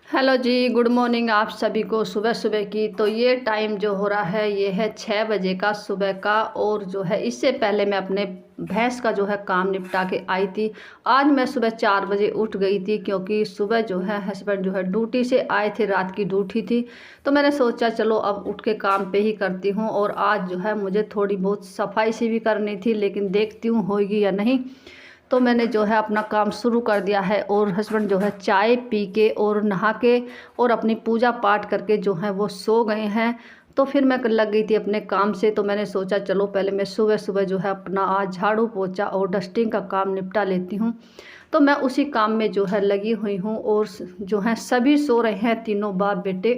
Hello जी, good morning आप सभी को सुबह सुबह की। तो ये टाइम जो हो रहा है ये है 6 बजे का सुबह का। और जो है इससे पहले मैं अपने भैंस का जो है काम निपटा के आई थी। आज मैं सुबह 4 बजे उठ गई थी क्योंकि सुबह जो है हस्बैंड जो है ड्यूटी से आए थे, रात की ड्यूटी थी। तो मैंने सोचा चलो अब उठ के काम पे ही करती हूँ। और आज जो है मुझे थोड़ी बहुत सफाई सी भी करनी थी, लेकिन देखती हूँ होगी या नहीं। तो मैंने जो है अपना काम शुरू कर दिया है। और हस्बैंड जो है चाय पी के और नहा के और अपनी पूजा पाठ करके जो है वो सो गए हैं। तो फिर मैं लग गई थी अपने काम से। तो मैंने सोचा चलो पहले मैं सुबह सुबह जो है अपना आज झाड़ू पोछा और डस्टिंग का काम निपटा लेती हूँ। तो मैं उसी काम में जो है लगी हुई हूँ। और जो है सभी सो रहे हैं, तीनों बाप बेटे।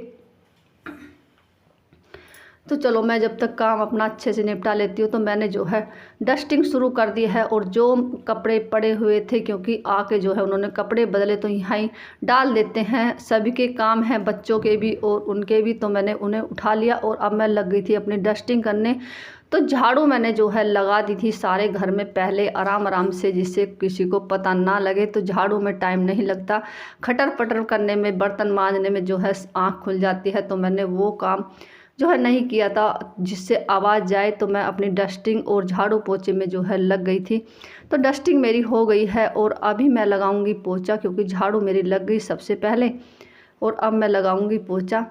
तो चलो मैं जब तक काम अपना अच्छे से निपटा लेती हूँ। तो मैंने जो है डस्टिंग शुरू कर दी है। और जो कपड़े पड़े हुए थे, क्योंकि आके जो है उन्होंने कपड़े बदले, तो यहाँ ही डाल देते हैं। सभी के काम हैं, बच्चों के भी और उनके भी। तो मैंने उन्हें उठा लिया और अब मैं लग गई थी अपनी डस्टिंग करने। तो झाड़ू मैंने जो है लगा दी थी सारे घर में पहले आराम आराम से, जिससे किसी को पता ना लगे। तो झाड़ू में टाइम नहीं लगता, खटर पटर करने में, बर्तन मांजने में जो है आँख खुल जाती है। तो मैंने वो काम जो है नहीं किया था जिससे आवाज़ जाए। तो मैं अपनी डस्टिंग और झाड़ू पोछे में जो है लग गई थी। तो डस्टिंग मेरी हो गई है और अभी मैं लगाऊंगी पोछा, क्योंकि झाड़ू मेरी लग गई सबसे पहले और अब मैं लगाऊंगी पोछा।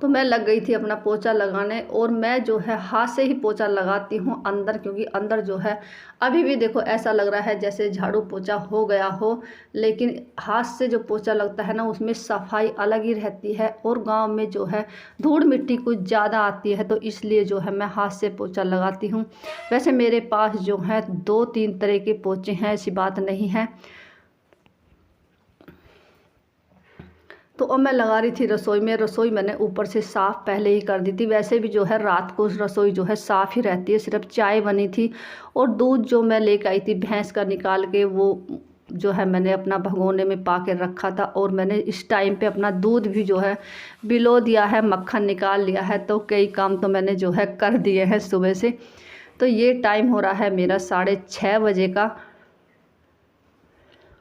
तो मैं लग गई थी अपना पोछा लगाने। और मैं जो है हाथ से ही पोछा लगाती हूँ अंदर, क्योंकि अंदर जो है अभी भी देखो ऐसा लग रहा है जैसे झाड़ू पोछा हो गया हो। लेकिन हाथ से जो पोछा लगता है ना, उसमें सफाई अलग ही रहती है। और गांव में जो है धूल मिट्टी कुछ ज़्यादा आती है, तो इसलिए जो है मैं हाथ से पोछा लगाती हूँ। वैसे मेरे पास जो है 2-3 तरह के पोछे हैं, ऐसी बात नहीं है। तो अब मैं लगा रही थी रसोई में। रसोई मैंने ऊपर से साफ़ पहले ही कर दी थी। वैसे भी जो है रात को रसोई जो है साफ़ ही रहती है, सिर्फ चाय बनी थी। और दूध जो मैं लेकर आई थी भैंस का निकाल के, वो जो है मैंने अपना भगोने में पा के रखा था। और मैंने इस टाइम पे अपना दूध भी जो है बिलो दिया है, मक्खन निकाल लिया है। तो कई काम तो मैंने जो है कर दिए हैं सुबह से। तो ये टाइम हो रहा है मेरा 6:30 बजे का।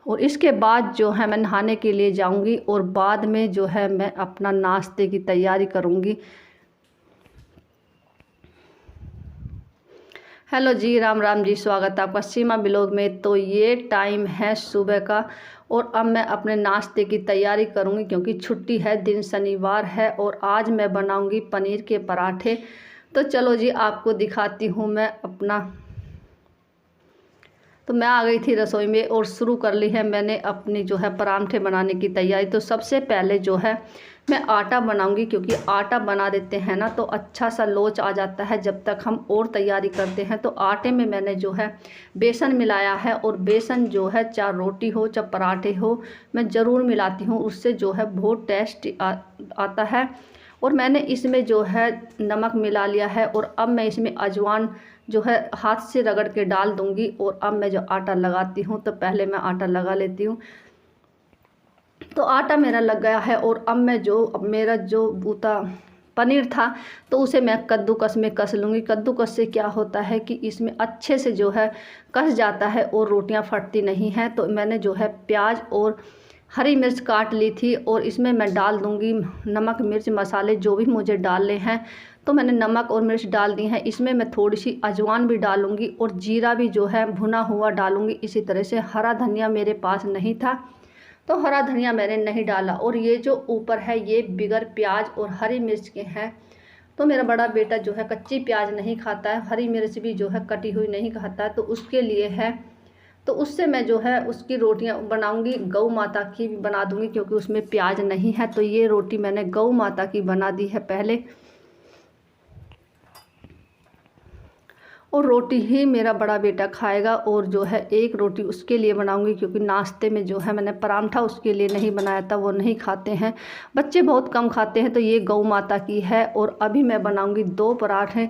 और इसके बाद जो है मैं नहाने के लिए जाऊंगी और बाद में जो है मैं अपना नाश्ते की तैयारी करूंगी। हेलो जी, राम राम जी, स्वागत है आपका सीमा ब्लॉग में। तो ये टाइम है सुबह का और अब मैं अपने नाश्ते की तैयारी करूंगी, क्योंकि छुट्टी है, दिन शनिवार है। और आज मैं बनाऊंगी पनीर के पराठे। तो चलो जी आपको दिखाती हूँ मैं अपना। तो मैं आ गई थी रसोई में और शुरू कर ली है मैंने अपनी जो है पराठे बनाने की तैयारी। तो सबसे पहले जो है मैं आटा बनाऊंगी, क्योंकि आटा बना देते हैं ना तो अच्छा सा लोच आ जाता है जब तक हम और तैयारी करते हैं। तो आटे में मैंने जो है बेसन मिलाया है। और बेसन जो है चाहे रोटी हो चाहे पराठे हो, मैं ज़रूर मिलाती हूँ, उससे जो है बहुत टेस्ट आता है। और मैंने इसमें जो है नमक मिला लिया है। और अब मैं इसमें अजवाइन जो है हाथ से रगड़ के डाल दूंगी। और अब मैं जो आटा लगाती हूँ, तो पहले मैं आटा लगा लेती हूँ। तो आटा मेरा लग गया है। और अब मेरा जो बूता पनीर था, तो उसे मैं कद्दूकस में कस लूँगी। कद्दूकस से क्या होता है कि इसमें अच्छे से जो है कस जाता है और रोटियां फटती नहीं हैं। तो मैंने जो है प्याज और हरी मिर्च काट ली थी और इसमें मैं डाल दूँगी नमक मिर्च मसाले जो भी मुझे डालने हैं। तो मैंने नमक और मिर्च डाल दी हैं। इसमें मैं थोड़ी सी अजवाइन भी डालूँगी और जीरा भी जो है भुना हुआ डालूँगी। इसी तरह से हरा धनिया मेरे पास नहीं था, तो हरा धनिया मैंने नहीं डाला। और ये जो ऊपर है ये बिगर प्याज और हरी मिर्च के हैं। तो मेरा बड़ा बेटा जो है कच्ची प्याज नहीं खाता है, हरी मिर्च भी जो है कटी हुई नहीं खाता है, तो उसके लिए है। तो उससे मैं जो है उसकी रोटियां बनाऊंगी। गौ माता की भी बना दूंगी, क्योंकि उसमें प्याज नहीं है। तो ये रोटी मैंने गौ माता की बना दी है पहले। और रोटी ही मेरा बड़ा बेटा खाएगा। और जो है एक रोटी उसके लिए बनाऊंगी, क्योंकि नाश्ते में जो है मैंने परांठा उसके लिए नहीं बनाया था, वो नहीं खाते हैं, बच्चे बहुत कम खाते हैं। तो ये गौ माता की है। और अभी मैं बनाऊंगी 2 पराठे।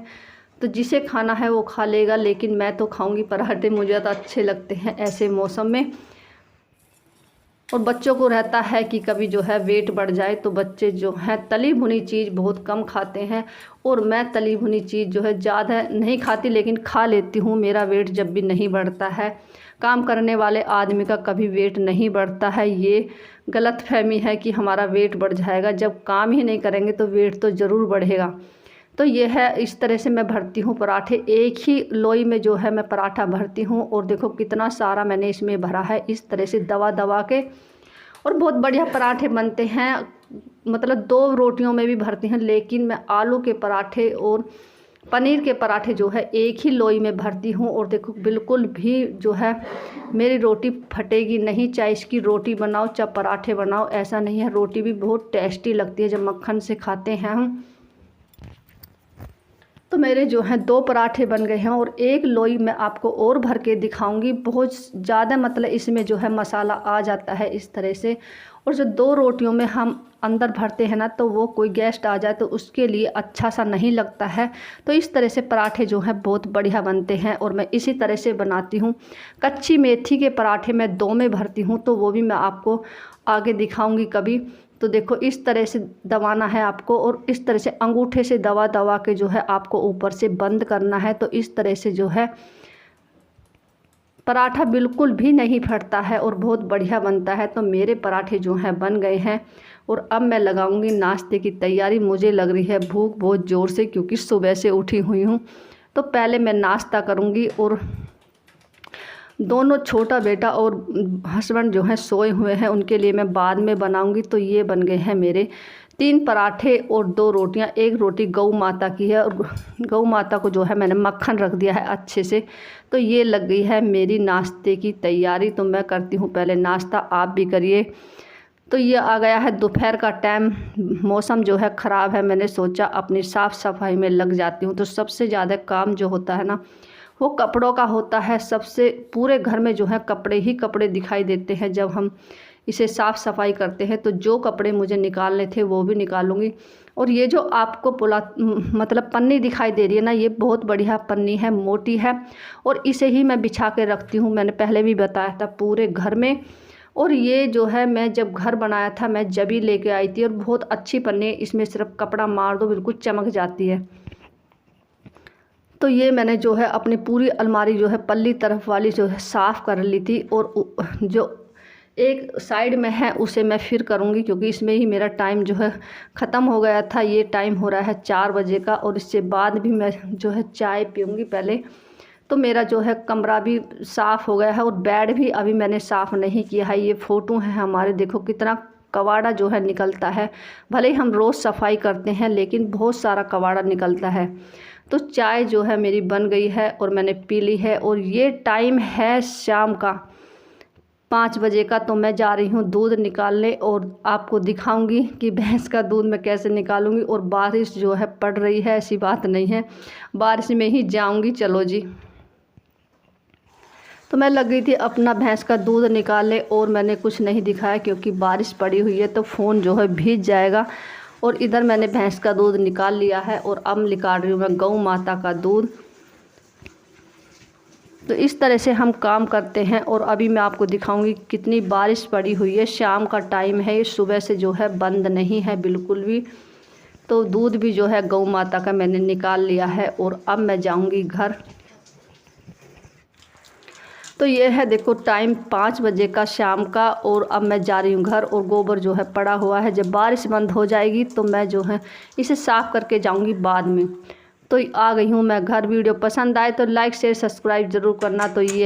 तो जिसे खाना है वो खा लेगा, लेकिन मैं तो खाऊंगी पराठे, मुझे तो अच्छे लगते हैं ऐसे मौसम में। और बच्चों को रहता है कि कभी जो है वेट बढ़ जाए, तो बच्चे जो हैं तली भुनी चीज़ बहुत कम खाते हैं। और मैं तली भुनी चीज़ जो है ज़्यादा नहीं खाती, लेकिन खा लेती हूँ। मेरा वेट जब भी नहीं बढ़ता है। काम करने वाले आदमी का कभी वेट नहीं बढ़ता है। ये गलतफहमी है कि हमारा वेट बढ़ जाएगा। जब काम ही नहीं करेंगे तो वेट तो ज़रूर बढ़ेगा। तो ये है, इस तरह से मैं भरती हूँ पराठे। एक ही लोई में जो है मैं पराठा भरती हूँ। और देखो कितना सारा मैंने इसमें भरा है, इस तरह से दबा दबा के। और बहुत बढ़िया पराठे बनते हैं, मतलब 2 रोटियों में भी भरती हैं। लेकिन मैं आलू के पराठे और पनीर के पराठे जो है एक ही लोई में भरती हूँ। और देखो बिल्कुल भी जो है मेरी रोटी फटेगी नहीं, चाहे इसकी रोटी बनाओ चाहे पराठे बनाओ, ऐसा नहीं है। रोटी भी बहुत टेस्टी लगती है जब मक्खन से खाते हैं हम। तो मेरे जो हैं 2 पराठे बन गए हैं। और एक लोई मैं आपको और भर के दिखाऊंगी। बहुत ज़्यादा मतलब इसमें जो है मसाला आ जाता है इस तरह से। और जो 2 रोटियों में हम अंदर भरते हैं ना, तो वो कोई गेस्ट आ जाए तो उसके लिए अच्छा सा नहीं लगता है। तो इस तरह से पराठे जो हैं बहुत बढ़िया बनते हैं। और मैं इसी तरह से बनाती हूँ। कच्ची मेथी के पराठे मैं 2 में भरती हूँ, तो वो भी मैं आपको आगे दिखाऊंगी कभी। तो देखो इस तरह से दबाना है आपको, और इस तरह से अंगूठे से दबा दबा के जो है आपको ऊपर से बंद करना है। तो इस तरह से जो है पराठा बिल्कुल भी नहीं फटता है और बहुत बढ़िया बनता है। तो मेरे पराठे जो हैं बन गए हैं। और अब मैं लगाऊंगी नाश्ते की तैयारी। मुझे लग रही है भूख बहुत ज़ोर से, क्योंकि सुबह से उठी हुई हूँ। तो पहले मैं नाश्ता करूँगी। और दोनों, छोटा बेटा और हस्बैंड जो हैं सोए हुए हैं, उनके लिए मैं बाद में बनाऊंगी। तो ये बन गए हैं मेरे 3 पराठे और 2 रोटियां। एक रोटी गौ माता की है, और गौ माता को जो है मैंने मक्खन रख दिया है अच्छे से। तो ये लग गई है मेरी नाश्ते की तैयारी। तो मैं करती हूँ पहले नाश्ता, आप भी करिए। तो ये आ गया है दोपहर का टाइम, मौसम जो है ख़राब है। मैंने सोचा अपनी साफ़ सफाई में लग जाती हूँ। तो सबसे ज़्यादा काम जो होता है ना, वो कपड़ों का होता है। सबसे पूरे घर में जो है कपड़े ही कपड़े दिखाई देते हैं जब हम इसे साफ़ सफाई करते हैं। तो जो कपड़े मुझे निकालने थे वो भी निकालूंगी। और ये जो आपको मतलब पन्नी दिखाई दे रही है ना, ये बहुत बढ़िया पन्नी है, मोटी है। और इसे ही मैं बिछा के रखती हूँ, मैंने पहले भी बताया था, पूरे घर में। और ये जो है मैं जब घर बनाया था, मैं जब ही लेके आई थी। और बहुत अच्छी पन्नी, इसमें सिर्फ कपड़ा मार दो बिल्कुल चमक जाती है। तो ये मैंने जो है अपनी पूरी अलमारी जो है पल्ली तरफ वाली जो है साफ़ कर ली थी। और जो एक साइड में है उसे मैं फिर करूँगी, क्योंकि इसमें ही मेरा टाइम जो है ख़त्म हो गया था। ये टाइम हो रहा है 4 बजे का, और इससे बाद भी मैं जो है चाय पीऊँगी पहले। तो मेरा जो है कमरा भी साफ़ हो गया है। और बेड भी अभी मैंने साफ़ नहीं किया है। ये फ़ोटो है हमारे, देखो कितना कबाड़ा जो है निकलता है। भले ही हम रोज़ सफाई करते हैं, लेकिन बहुत सारा कबाड़ा निकलता है। तो चाय जो है मेरी बन गई है और मैंने पी ली है। और ये टाइम है शाम का 5 बजे का। तो मैं जा रही हूँ दूध निकालने, और आपको दिखाऊंगी कि भैंस का दूध मैं कैसे निकालूंगी। और बारिश जो है पड़ रही है, ऐसी बात नहीं है, बारिश में ही जाऊंगी। चलो जी। तो मैं लग गई थी अपना भैंस का दूध निकालने, और मैंने कुछ नहीं दिखाया क्योंकि बारिश पड़ी हुई है तो फ़ोन जो है भीग जाएगा। और इधर मैंने भैंस का दूध निकाल लिया है, और अब निकाल रही हूँ मैं गौ माता का दूध। तो इस तरह से हम काम करते हैं। और अभी मैं आपको दिखाऊंगी कितनी बारिश पड़ी हुई है। शाम का टाइम है, सुबह से जो है बंद नहीं है बिल्कुल भी। तो दूध भी जो है गौ माता का मैंने निकाल लिया है, और अब मैं जाऊंगी घर। तो ये है, देखो टाइम 5 बजे का शाम का, और अब मैं जा रही हूँ घर। और गोबर जो है पड़ा हुआ है, जब बारिश बंद हो जाएगी तो मैं जो है इसे साफ़ करके जाऊँगी बाद में। तो आ गई हूँ मैं घर। वीडियो पसंद आए तो लाइक शेयर सब्सक्राइब ज़रूर करना। तो ये